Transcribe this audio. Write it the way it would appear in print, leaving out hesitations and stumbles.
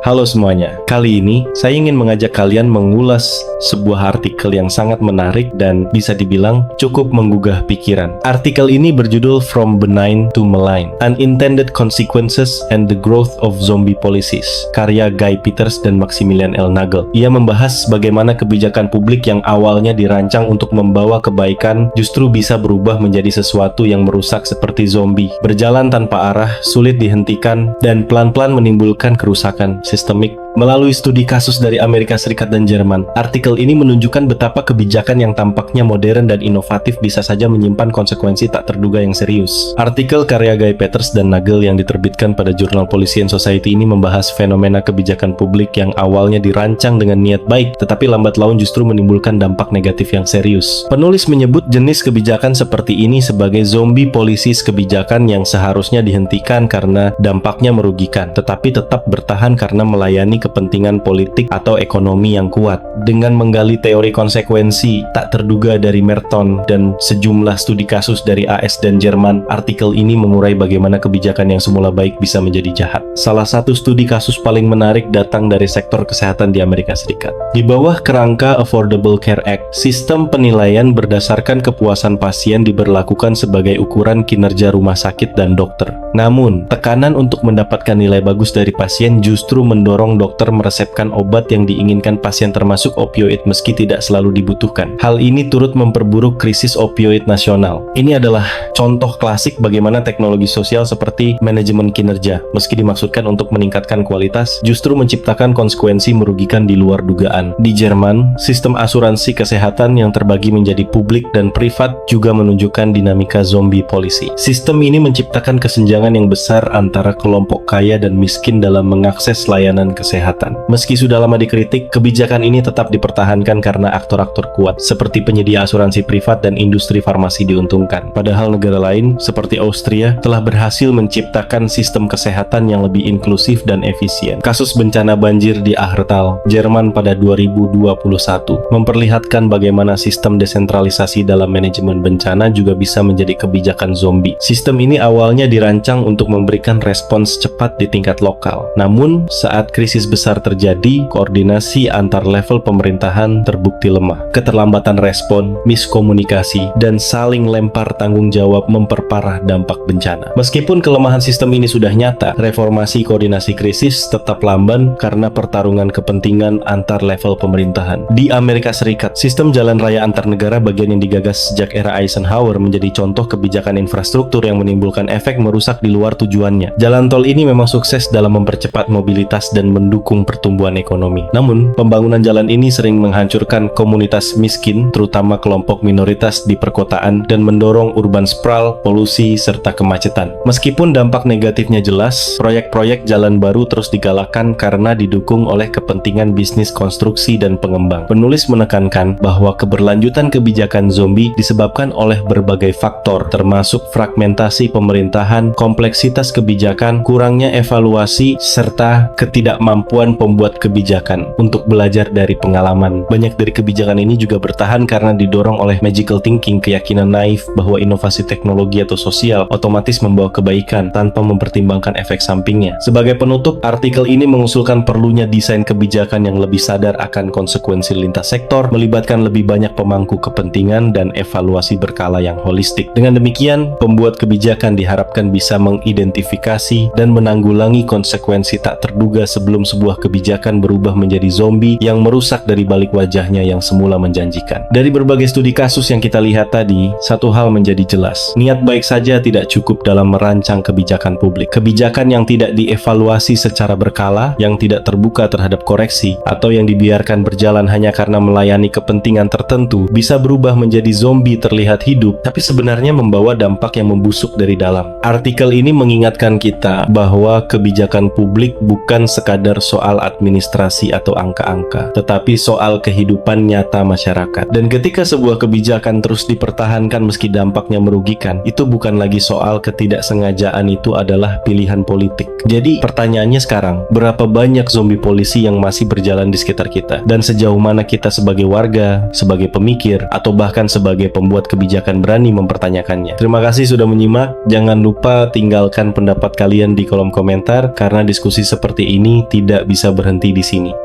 Halo semuanya, kali ini saya ingin mengajak kalian mengulas sebuah artikel yang sangat menarik dan bisa dibilang cukup menggugah pikiran. Artikel ini berjudul From Benign to Malign, Unintended Consequences and the Growth of Zombie Policies, karya Guy Peters dan Maximilian L. Nagel. Ia membahas bagaimana kebijakan publik yang awalnya dirancang untuk membawa kebaikan justru bisa berubah menjadi sesuatu yang merusak seperti zombie, berjalan tanpa arah, sulit dihentikan, dan pelan-pelan menimbulkan kerusakan sistemik. Melalui studi kasus dari Amerika Serikat dan Jerman, artikel ini menunjukkan betapa kebijakan yang tampaknya modern dan inovatif bisa saja menyimpan konsekuensi tak terduga yang serius. Artikel karya Guy Peters dan Nagel yang diterbitkan pada jurnal Policy and Society ini membahas fenomena kebijakan publik yang awalnya dirancang dengan niat baik, tetapi lambat laun justru menimbulkan dampak negatif yang serius. Penulis menyebut jenis kebijakan seperti ini sebagai zombie policies, kebijakan yang seharusnya dihentikan karena dampaknya merugikan, tetapi tetap bertahan karena melayani kepentingan politik atau ekonomi yang kuat. Dengan menggali teori konsekuensi tak terduga dari Merton dan sejumlah studi kasus dari AS dan Jerman, artikel ini mengurai bagaimana kebijakan yang semula baik bisa menjadi jahat. Salah satu studi kasus paling menarik datang dari sektor kesehatan di Amerika Serikat. Di bawah kerangka Affordable Care Act, sistem penilaian berdasarkan kepuasan pasien diberlakukan sebagai ukuran kinerja rumah sakit dan dokter. Namun, tekanan untuk mendapatkan nilai bagus dari pasien justru mendorong dokter meresepkan obat yang diinginkan pasien termasuk opioid meski tidak selalu dibutuhkan. Hal ini turut memperburuk krisis opioid nasional. Ini adalah contoh klasik bagaimana teknologi sosial seperti manajemen kinerja, meski dimaksudkan untuk meningkatkan kualitas, justru menciptakan konsekuensi merugikan di luar dugaan. Di Jerman, sistem asuransi kesehatan yang terbagi menjadi publik dan privat juga menunjukkan dinamika zombie policy. Sistem ini menciptakan kesenjangan yang besar antara kelompok kaya dan miskin dalam mengakses layanan kesehatan. Meski sudah lama dikritik, kebijakan ini tetap dipertahankan karena aktor-aktor kuat seperti penyedia asuransi privat dan industri farmasi diuntungkan. Padahal negara lain seperti Austria telah berhasil menciptakan sistem kesehatan yang lebih inklusif dan efisien. Kasus bencana banjir di Ahrtal, Jerman pada 2021 memperlihatkan bagaimana sistem desentralisasi dalam manajemen bencana juga bisa menjadi kebijakan zombie. Sistem ini awalnya dirancang untuk memberikan respons cepat di tingkat lokal. Namun, saat krisis besar terjadi, koordinasi antar level pemerintahan terbukti lemah. Keterlambatan respon, miskomunikasi, dan saling lempar tanggung jawab memperparah dampak bencana. Meskipun kelemahan sistem ini sudah nyata, reformasi koordinasi krisis tetap lamban karena pertarungan kepentingan antar level pemerintahan. Di Amerika Serikat, sistem jalan raya antar negara bagian yang digagas sejak era Eisenhower menjadi contoh kebijakan infrastruktur yang menimbulkan efek merusak di luar tujuannya. Jalan tol ini memang sukses dalam mempercepat mobilitas dan mendukung pertumbuhan ekonomi. Namun, pembangunan jalan ini sering menghancurkan komunitas miskin, terutama kelompok minoritas di perkotaan, dan mendorong urban sprawl, polusi, serta kemacetan. Meskipun dampak negatifnya jelas, proyek-proyek jalan baru terus digalakkan karena didukung oleh kepentingan bisnis konstruksi dan pengembang. Penulis menekankan bahwa keberlanjutan kebijakan zombie disebabkan oleh berbagai faktor, termasuk fragmentasi pemerintahan, kompleksitas kebijakan, kurangnya evaluasi, serta ketidakmampuan pembuat kebijakan untuk belajar dari pengalaman. Banyak dari kebijakan ini juga bertahan karena didorong oleh magical thinking, keyakinan naif bahwa inovasi teknologi atau sosial otomatis membawa kebaikan tanpa mempertimbangkan efek sampingnya. Sebagai penutup, artikel ini mengusulkan perlunya desain kebijakan yang lebih sadar akan konsekuensi lintas sektor, melibatkan lebih banyak pemangku kepentingan, dan evaluasi berkala yang holistik. Dengan demikian, pembuat kebijakan diharapkan bisa mengidentifikasi dan menanggulangi konsekuensi tak terduga sebelum sebuah kebijakan berubah menjadi zombie yang merusak dari balik wajahnya yang semula menjanjikan. Dari berbagai studi kasus yang kita lihat tadi, satu hal menjadi jelas. Niat baik saja tidak cukup dalam merancang kebijakan publik. Kebijakan yang tidak dievaluasi secara berkala, yang tidak terbuka terhadap koreksi, atau yang dibiarkan berjalan hanya karena melayani kepentingan tertentu, bisa berubah menjadi zombie terlihat hidup, tapi sebenarnya membawa dampak yang membusuk dari dalam. Artikel ini mengingatkan kita bahwa kebijakan publik bukan sekadar soal administrasi atau angka-angka, tetapi soal kehidupan nyata masyarakat. Dan ketika sebuah kebijakan terus dipertahankan meski dampaknya merugikan, itu bukan lagi soal ketidaksengajaan, itu adalah pilihan politik. Jadi pertanyaannya sekarang, berapa banyak zombie polisi yang masih berjalan di sekitar kita? Dan sejauh mana kita sebagai warga, sebagai pemikir, atau bahkan sebagai pembuat kebijakan berani mempertanyakannya? Terima kasih sudah menyimak. Jangan lupa tinggalkan pendapat kalian di kolom komentar, karena diskusi seperti ini tidak tidak bisa berhenti di sini.